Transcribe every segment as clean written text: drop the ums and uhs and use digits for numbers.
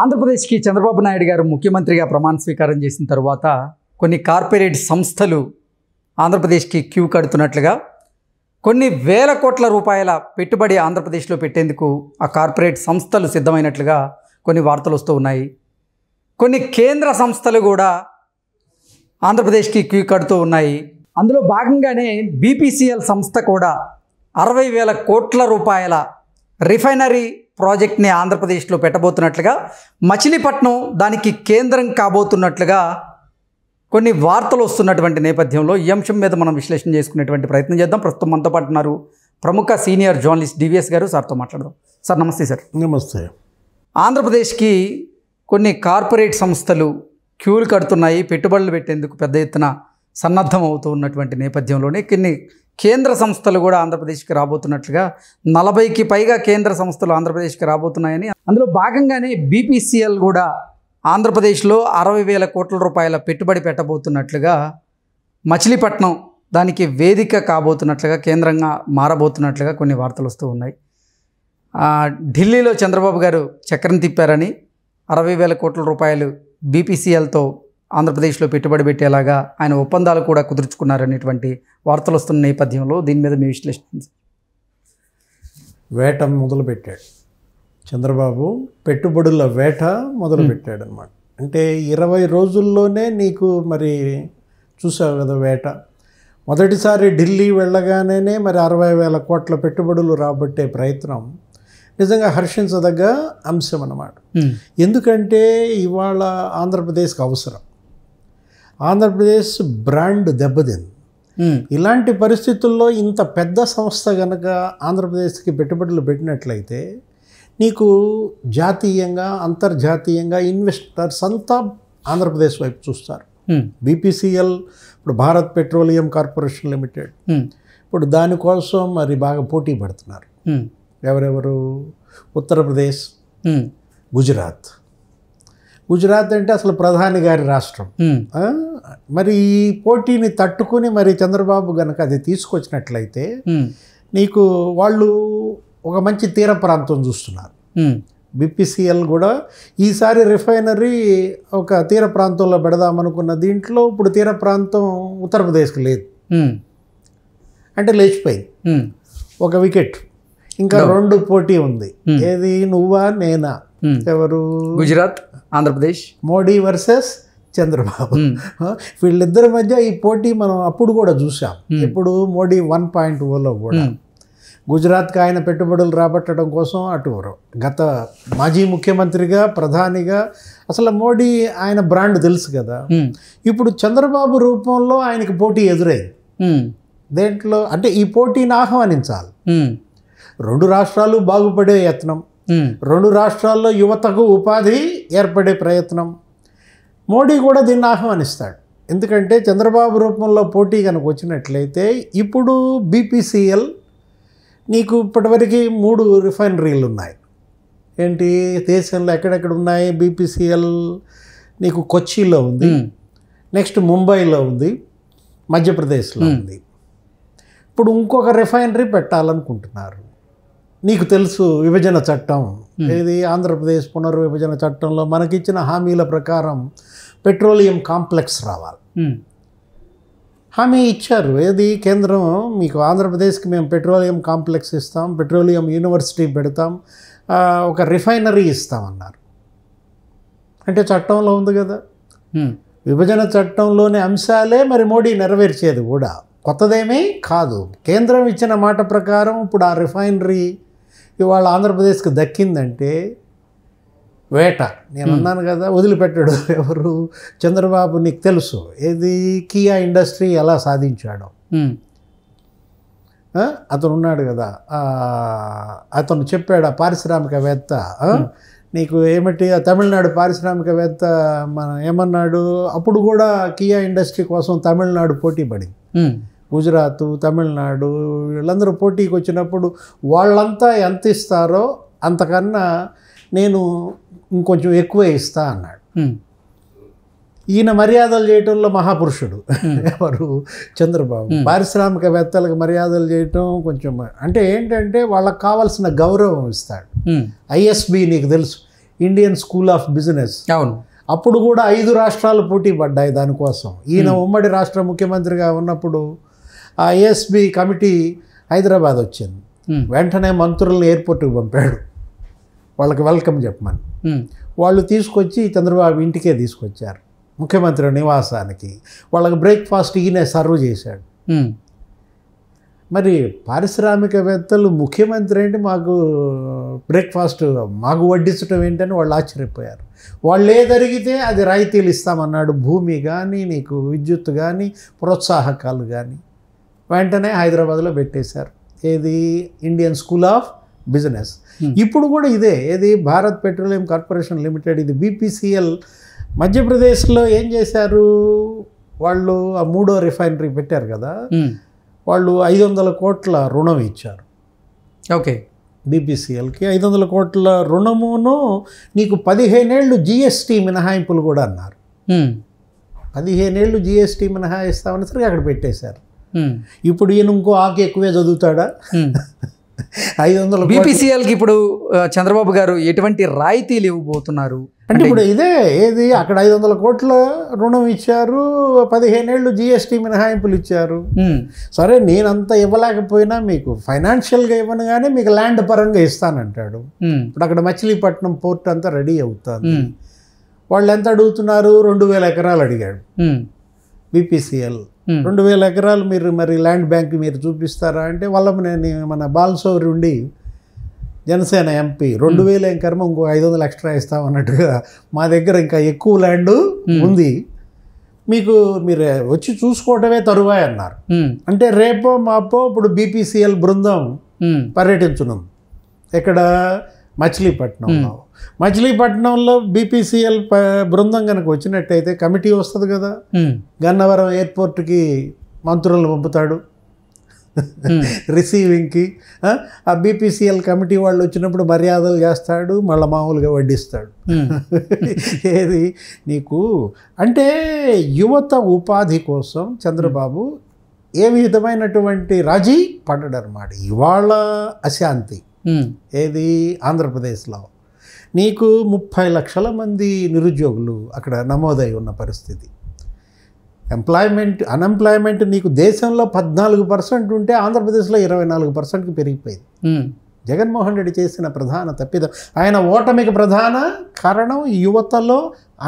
ఆంధ్రప్రదేశ్కి చంద్రబాబు నాయుడు గారు ముఖ్యమంత్రిగా ప్రమాణ స్వీకారం చేసిన తర్వాత కొన్ని కార్పొరేట్ సంస్థలు ఆంధ్రప్రదేశ్కి క్యూ కడుతున్నట్లుగా కొన్ని వేల కోట్ల రూపాయల పెట్టుబడి ఆంధ్రప్రదేశ్లో పెట్టేందుకు ఆ కార్పొరేట్ సంస్థలు సిద్ధమైనట్లుగా కొన్ని వార్తలు వస్తూ ఉన్నాయి. కొన్ని కేంద్ర సంస్థలు కూడా ఆంధ్రప్రదేశ్కి క్యూ కడుతూ ఉన్నాయి. అందులో భాగంగానే బీపీసీఎల్ సంస్థ కూడా 60,000 కోట్ల రూపాయల రిఫైనరీ ప్రాజెక్ట్ని ఆంధ్రప్రదేశ్లో పెట్టబోతున్నట్లుగా, మచిలీపట్నం దానికి కేంద్రం కాబోతున్నట్లుగా కొన్ని వార్తలు వస్తున్నటువంటి నేపథ్యంలో ఈ అంశం మీద మనం విశ్లేషణ చేసుకునేటువంటి ప్రయత్నం చేద్దాం. ప్రస్తుతం మనతో పాటు ఉన్నారు ప్రముఖ సీనియర్ జర్నలిస్ట్ డివిఎస్ గారు. సార్తో మాట్లాడదాం. సార్ నమస్తే. సార్ నమస్తే. ఆంధ్రప్రదేశ్కి కొన్ని కార్పొరేట్ సంస్థలు క్యూలు కడుతున్నాయి, పెట్టుబడులు పెట్టేందుకు పెద్ద ఎత్తున సన్నద్ధం అవుతూ ఉన్నటువంటి నేపథ్యంలోనే కొన్ని కేంద్ర సంస్థలు కూడా ఆంధ్రప్రదేశ్కి రాబోతున్నట్లుగా 40కి పైగా కేంద్ర సంస్థలు ఆంధ్రప్రదేశ్కి రాబోతున్నాయని, అందులో భాగంగానే బీపీసీఎల్ కూడా ఆంధ్రప్రదేశ్లో 60,000 కోట్ల రూపాయల పెట్టుబడి పెట్టబోతున్నట్లుగా, మచిలీపట్నం దానికి వేదిక కాబోతున్నట్లుగా, కేంద్రంగా మారబోతున్నట్లుగా కొన్ని వార్తలు వస్తూ ఉన్నాయి. ఢిల్లీలో చంద్రబాబు గారు చక్రం తిప్పారని 60,000 కోట్ల రూపాయలు బీపీసీఎల్తో ఆంధ్రప్రదేశ్లో పెట్టుబడి పెట్టేలాగా ఆయన ఒప్పందాలు కూడా కుదుర్చుకున్నారనేటువంటి వార్తలు వస్తున్న నేపథ్యంలో దీని మీద మీ విశ్లేషణ. వేట మొదలుపెట్టాడు చంద్రబాబు, పెట్టుబడుల వేట మొదలుపెట్టాడు అనమాట. అంటే 20 రోజుల్లోనే నీకు మరి చూసావు కదా వేట. మొదటిసారి ఢిల్లీ వెళ్ళగానే మరి 60,000 కోట్ల పెట్టుబడులు రాబట్టే ప్రయత్నం నిజంగా హర్షించదగ్గ అంశం అన్నమాట. ఎందుకంటే ఇవాళ ఆంధ్రప్రదేశ్కి అవసరం. ఆంధ్రప్రదేశ్ బ్రాండ్ దెబ్బతింది. ఇలాంటి పరిస్థితుల్లో ఇంత పెద్ద సంస్థ కనుక ఆంధ్రప్రదేశ్కి పెట్టుబడులు పెట్టినట్లయితే నీకు జాతీయంగా అంతర్జాతీయంగా ఇన్వెస్టర్స్ అంతా ఆంధ్రప్రదేశ్ వైపు చూస్తారు. బీపీసీఎల్ ఇప్పుడు భారత్ పెట్రోలియం కార్పొరేషన్ లిమిటెడ్, ఇప్పుడు దానికోసం మరి బాగా పోటీ పడుతున్నారు. ఎవరెవరు? ఉత్తరప్రదేశ్, గుజరాత్ అంటే అసలు ప్రధాని గారి రాష్ట్రం. మరి ఈ పోటీని తట్టుకుని మరి చంద్రబాబు గనక అది తీసుకొచ్చినట్లయితే నీకు వాళ్ళు ఒక మంచి తీర ప్రాంతం చూస్తున్నారు. బీపీసీఎల్ కూడా ఈసారి రిఫైనరీ ఒక తీర ప్రాంతంలో పెడదామనుకున్న దీంట్లో ఇప్పుడు తీర ప్రాంతం ఉత్తరప్రదేశ్కి లేదు, అంటే లేచిపోయింది. ఒక వికెట్, ఇంకా 2 పోటీ ఉంది. ఏది? నువ్వా నేనా? ఎవరు? గుజరాత్, ఆంధ్రప్రదేశ్. మోడీ వర్సెస్ చంద్రబాబు. వీళ్ళిద్దరి మధ్య ఈ పోటీ మనం అప్పుడు కూడా చూసాం. ఇప్పుడు మోడీ 1.0లో కూడా గుజరాత్కి ఆయన పెట్టుబడులు రాబట్టడం కోసం అటు గత మాజీ ముఖ్యమంత్రిగా, ప్రధానిగా అసలు మోడీ ఆయన బ్రాండ్ తెలుసు కదా. ఇప్పుడు చంద్రబాబు రూపంలో ఆయనకి పోటీ ఎదురైంది. దేంట్లో అంటే ఈ పోటీని ఆహ్వానించాలి. 2 రాష్ట్రాలు బాగుపడే యత్నం, 2 రాష్ట్రాల్లో యువతకు ఉపాధి ఏర్పడే ప్రయత్నం. మోడీ కూడా దీన్ని ఆహ్వానిస్తాడు. ఎందుకంటే చంద్రబాబు రూపంలో పోటీ కనుక వచ్చినట్లయితే ఇప్పుడు బీపీసీఎల్ నీకు ఇప్పటివరకు 3 రిఫైనరీలు ఉన్నాయి. ఏంటి? దేశంలో ఎక్కడెక్కడ ఉన్నాయి? బీపీసీఎల్ నీకు కొచ్చిలో ఉంది, నెక్స్ట్ ముంబైలో ఉంది, మధ్యప్రదేశ్లో ఉంది. ఇప్పుడు ఇంకొక రిఫైనరీ పెట్టాలనుకుంటున్నారు. నీకు తెలుసు విభజన చట్టం, ఏది ఆంధ్రప్రదేశ్ పునర్విభజన చట్టంలో మనకిచ్చిన హామీల ప్రకారం పెట్రోలియం కాంప్లెక్స్ రావాలి. హామీ ఇచ్చారు. ఏది? కేంద్రం మీకు ఆంధ్రప్రదేశ్కి మేము పెట్రోలియం కాంప్లెక్స్ ఇస్తాం, పెట్రోలియం యూనివర్సిటీ పెడతాం, ఒక రిఫైనరీ ఇస్తామన్నారు. అంటే చట్టంలో ఉంది కదా. విభజన చట్టంలోని అంశాలే మరి మోడీ నెరవేర్చేది కూడా, కొత్తదేమీ కాదు. కేంద్రం ఇచ్చిన మాట ప్రకారం ఇప్పుడు ఆ రిఫైనరీ ఇవాళ ఆంధ్రప్రదేశ్కి దక్కిందంటే వేట. నేను అన్నాను కదా, వదిలిపెట్టాడు ఎవరు? చంద్రబాబు. నీకు తెలుసు ఏది కియా ఇండస్ట్రీ ఎలా సాధించాడో. అతను ఉన్నాడు కదా, అతను చెప్పాడు, ఆ పారిశ్రామికవేత్త. నీకు ఏమిటి? తమిళనాడు పారిశ్రామికవేత్త మన ఏమన్నాడు? అప్పుడు కూడా కియా ఇండస్ట్రీ కోసం తమిళనాడు పోటీ పడింది. గుజరాత్, తమిళనాడు వీళ్ళందరూ పోటీకి వచ్చినప్పుడు వాళ్ళంతా ఎంత ఇస్తారో అంతకన్నా నేను ఇంకొంచెం ఎక్కువే ఇస్తా అన్నాడు. ఈయన మర్యాదలు చేయటంలో మహాపురుషుడు. ఎవరు? చంద్రబాబు. పారిశ్రామికవేత్తలకు మర్యాదలు చేయటం కొంచెం అంటే ఏంటంటే వాళ్ళకి కావాల్సిన గౌరవం ఇస్తాడు. ఐఎస్బి నీకు తెలుసు, ఇండియన్ స్కూల్ ఆఫ్ బిజినెస్. అవును. అప్పుడు కూడా 5 రాష్ట్రాలు పోటీ పడ్డాయి దానికోసం. ఈయన ఉమ్మడి రాష్ట్ర ముఖ్యమంత్రిగా ఉన్నప్పుడు ఆ ఏఎస్బి కమిటీ హైదరాబాద్ వచ్చింది. వెంటనే మంత్రులను ఎయిర్పోర్ట్కి పంపాడు వాళ్ళకి వెల్కమ్ చెప్పమని. వాళ్ళు తీసుకొచ్చి చంద్రబాబు ఇంటికే తీసుకొచ్చారు, ముఖ్యమంత్రి నివాసానికి. వాళ్ళకి బ్రేక్ఫాస్ట్ ఈయనే సర్వ్ చేశాడు. మరి పారిశ్రామికవేత్తలు ముఖ్యమంత్రి ఏంటి మాకు బ్రేక్ఫాస్ట్ మాకు వడ్డించడం ఏంటని వాళ్ళు ఆశ్చర్యపోయారు. వాళ్ళు ఏదరిగితే అది రాయితీలు ఇస్తామన్నాడు. భూమి కానీ, నీకు విద్యుత్ కానీ, ప్రోత్సాహకాలు కానీ. వెంటనే హైదరాబాద్లో పెట్టేశారు. ఏది ఇండియన్ స్కూల్ ఆఫ్ బిజినెస్. ఇప్పుడు కూడా ఇదే, ఏది భారత్ పెట్రోలియం కార్పొరేషన్ లిమిటెడ్, ఇది బీపీసీఎల్. మధ్యప్రదేశ్లో ఏం చేశారు వాళ్ళు, ఆ 3వ రిఫైనరీ పెట్టారు కదా, వాళ్ళు 500 కోట్ల రుణం ఇచ్చారు. ఓకే. బీపీసీఎల్కి 500 కోట్ల రుణమును నీకు 15 ఏళ్ళు జిఎస్టీ మినహాయింపులు కూడా అన్నారు. 15 ఏళ్ళు జిఎస్టీ మినహాయిస్తామని సరే అక్కడ పెట్టేశారు. ఇప్పుడు ఈయన ఇంకో ఆకు ఎక్కువే చదువుతాడా? 500 బీపీసీఎల్కి ఇప్పుడు చంద్రబాబు గారు ఎటువంటి రాయితీలు ఇవ్వబోతున్నారు అంటే ఇప్పుడు ఇదే, ఏది అక్కడ 500 కోట్ల రుణం ఇచ్చారు, 15 ఏళ్ళు జిఎస్టీ మినహాయింపులు ఇచ్చారు. సరే నేనంతా ఇవ్వలేకపోయినా మీకు ఫైనాన్షియల్గా ఇవ్వను కానీ మీకు ల్యాండ్ పరంగా ఇస్తానంటాడు. ఇప్పుడు అక్కడ మచిలీపట్నం పోర్ట్ అంతా రెడీ అవుతుంది. వాళ్ళు ఎంత అడుగుతున్నారు? 2000 ఎకరాలు అడిగాడు బీపీసీఎల్. 2000 ఎకరాలు మీరు మరి ల్యాండ్ బ్యాంక్ మీరు చూపిస్తారా అంటే నేను మన బాలసౌరి ఉండి జనసేన ఎంపీ 2000 కర్మ ఇంకో 500 ఎక్స్ట్రా ఇస్తామన్నట్టుగా మా దగ్గర ఇంకా ఎక్కువ ల్యాండ్ ఉంది, మీకు మీరు వచ్చి చూసుకోవటమే తరువాయి అన్నారు. అంటే రేపో మాపో ఇప్పుడు బీపీసీఎల్ బృందం పర్యటించనుంది ఎక్కడ, మచిలీపట్నంలో. మచిలీపట్నంలో బీపీసీఎల్ బృందం కనుక వచ్చినట్టయితే కమిటీ వస్తుంది కదా, గన్నవరం ఎయిర్పోర్ట్కి మంత్రులను పంపుతాడు రిసీవింగ్కి. ఆ బీపీసీఎల్ కమిటీ వాళ్ళు వచ్చినప్పుడు మర్యాదలు చేస్తాడు, మళ్ళీ మామూలుగా వడ్డిస్తాడు. ఏది నీకు అంటే యువత ఉపాధి కోసం చంద్రబాబు ఏ విధమైనటువంటి రాజీ పడ్డాడు అన్నమాట. ఇవాళ అశాంతి ఏది ఆంధ్రప్రదేశ్లో నీకు 30 లక్షల మంది నిరుద్యోగులు అక్కడ నమోదై ఉన్న పరిస్థితి. అన్ఎంప్లాయ్మెంట్ నీకు దేశంలో 14% ఉంటే ఆంధ్రప్రదేశ్లో 24%కి పెరిగిపోయింది. జగన్మోహన్ రెడ్డి చేసిన ప్రధాన తప్పిదం, ఆయన ఓటమికి ప్రధాన కారణం యువతలో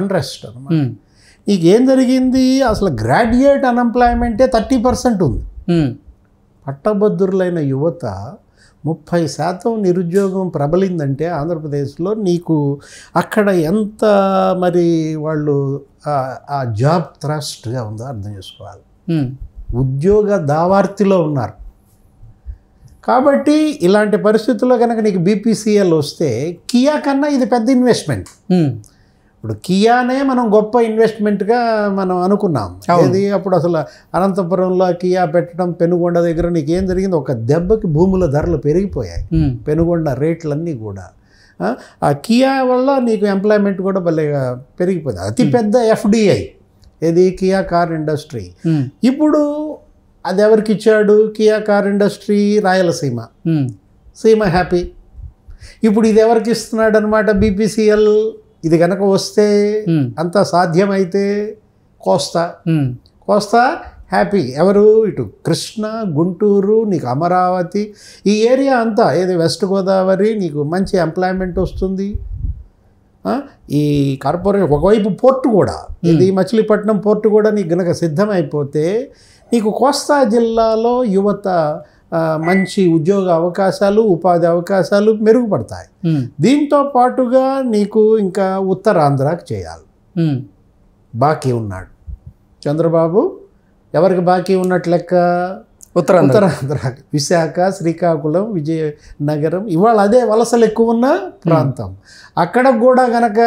అన్రెస్ట్ అన్నమాట. నీకేం జరిగింది అసలు, గ్రాడ్యుయేట్ అన్ఎంప్లాయ్మెంటే 30% ఉంది. పట్టభద్రులైన యువత 30% నిరుద్యోగం ప్రబలిందంటే ఆంధ్రప్రదేశ్లో నీకు అక్కడ ఎంత మరి వాళ్ళు ఆ జాబ్ థ్రస్ట్గా ఉందో అర్థం చేసుకోవాలి. ఉద్యోగ దావార్తిలో ఉన్నారు. కాబట్టి ఇలాంటి పరిస్థితుల్లో కనుక నీకు బీపీసీఎల్ వస్తే కియా కన్నా ఇది పెద్ద ఇన్వెస్ట్మెంట్. ఇప్పుడు కియానే మనం గొప్ప ఇన్వెస్ట్మెంట్గా మనం అనుకున్నాం. అది అప్పుడు అసలు అనంతపురంలో కియా పెట్టడం, పెనుగొండ దగ్గర నీకేం జరిగింది, ఒక దెబ్బకి భూముల ధరలు పెరిగిపోయాయి, పెనుగొండ రేట్లన్నీ కూడా. ఆ కియా వల్ల నీకు ఎంప్లాయ్మెంట్ కూడా భలేగా పెరిగిపోయింది. అతిపెద్ద ఎఫ్డిఐ ఏది కియా కార్ ఇండస్ట్రీ. ఇప్పుడు అది ఎవరికి ఇచ్చాడు? కియా కార్ ఇండస్ట్రీ రాయలసీమ, సీమ హ్యాపీ. ఇప్పుడు ఇది ఎవరికి ఇస్తున్నాడు అనమాట? బీపీసీఎల్. ఇది కనుక వస్తే అంతా సాధ్యమైతే కోస్తా హ్యాపీ. ఎవరు? ఇటు కృష్ణ, గుంటూరు, నీకు అమరావతి, ఈ ఏరియా అంతా ఏది వెస్ట్ గోదావరి, నీకు మంచి ఎంప్లాయ్మెంట్ వస్తుంది. ఈ కార్పొరేట్ ఒకవైపు పోర్టు కూడా, ఇది మచిలీపట్నం పోర్టు కూడా నీకు గనక సిద్ధమైపోతే నీకు కోస్తా జిల్లాలో యువత మంచి ఉద్యోగ అవకాశాలు, ఉపాధి అవకాశాలు మెరుగుపడతాయి. దీంతో పాటుగా నీకు ఇంకా ఉత్తరాంధ్రకి చేయాలి. బాకీ ఉన్నాడు చంద్రబాబు. ఎవరికి బాకీ ఉన్నట్లు లెక్క? ఉత్తరాంధ్రకి. విశాఖ, శ్రీకాకుళం, విజయనగరం, ఇవాళ అదే వలసలు ఎక్కువ ఉన్న ప్రాంతం. అక్కడ కూడా గనక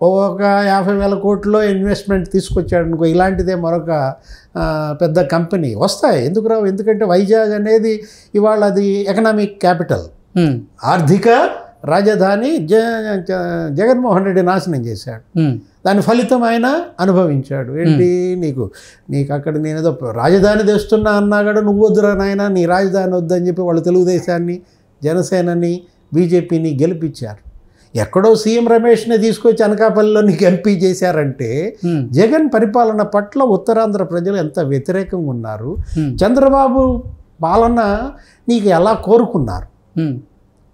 ఒక 50,000 కోట్ల ఇన్వెస్ట్మెంట్ తీసుకొచ్చాడు అనుకో, ఇలాంటిదే మరొక పెద్ద కంపెనీ వస్తాయి. ఎందుకు రావు? ఎందుకంటే వైజాగ్ అనేది ఇవాళ అది ఎకనామిక్ క్యాపిటల్, ఆర్థిక రాజధాని. జగన్మోహన్ రెడ్డి నాశనం చేశాడు. దాని ఫలితం ఆయన అనుభవించాడు. ఏంటి నీకు అక్కడ నేనేదో రాజధాని తెస్తున్నా అన్నా కూడా నువ్వు వద్దురా నాయన, నీ రాజధాని వద్దని చెప్పి వాళ్ళు తెలుగుదేశాన్ని, జనసేనని, బీజేపీని గెలిపించారు. ఎక్కడో సీఎం రమేష్ని తీసుకొచ్చి అనకాపల్లిలో నీకు ఎంపీ చేశారంటే జగన్ పరిపాలన పట్ల ఉత్తరాంధ్ర ప్రజలు ఎంత వ్యతిరేకంగా ఉన్నారు, చంద్రబాబు పాలన నీకు ఎలా కోరుకున్నారు.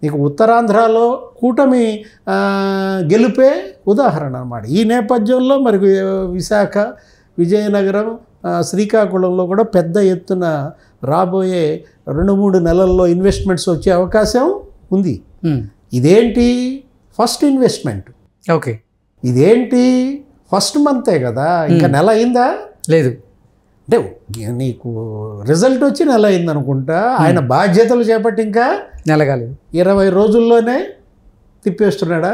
నీకు ఉత్తరాంధ్రలో కూటమి గెలుపే ఉదాహరణ అన్నమాట. ఈ నేపథ్యంలో మరి విశాఖ, విజయనగరం, శ్రీకాకుళంలో కూడా పెద్ద ఎత్తున రాబోయే 2-3 నెలల్లో ఇన్వెస్ట్మెంట్స్ వచ్చే అవకాశం ఉంది. ఇదేంటి ఫస్ట్ ఇన్వెస్ట్మెంట్, ఓకే, ఇదేంటి ఫస్ట్ మంతే కదా, ఇంకా నెల అయిందా లేదు. అంటే నీకు రిజల్ట్ వచ్చి నెల అయింది అనుకుంటా. ఆయన బాధ్యతలు చేపట్టి ఇంకా నెల కాలేదు, 20 రోజుల్లోనే తిప్పేస్తున్నాడా?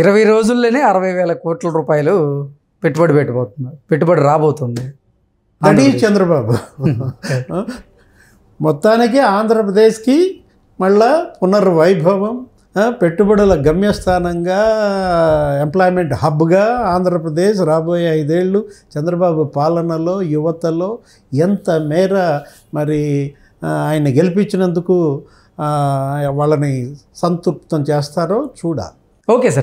20 రోజుల్లోనే 60,000 కోట్ల రూపాయలు పెట్టుబడి రాబోతుంది. That is Chandrababu. మొత్తానికి ఆంధ్రప్రదేశ్కి మళ్ళా పునర్వైభవం, పెట్టుబడుల గమ్యస్థానంగా, ఎంప్లాయ్మెంట్ హబ్గా ఆంధ్రప్రదేశ్ రాబోయే 5 ఏళ్ళు చంద్రబాబు పాలనలో యువతలో ఎంత మేర మరి ఆయన గెలిపించినందుకు వాళ్ళని సంతృప్తం చేస్తారో చూడాలి. Okay sir.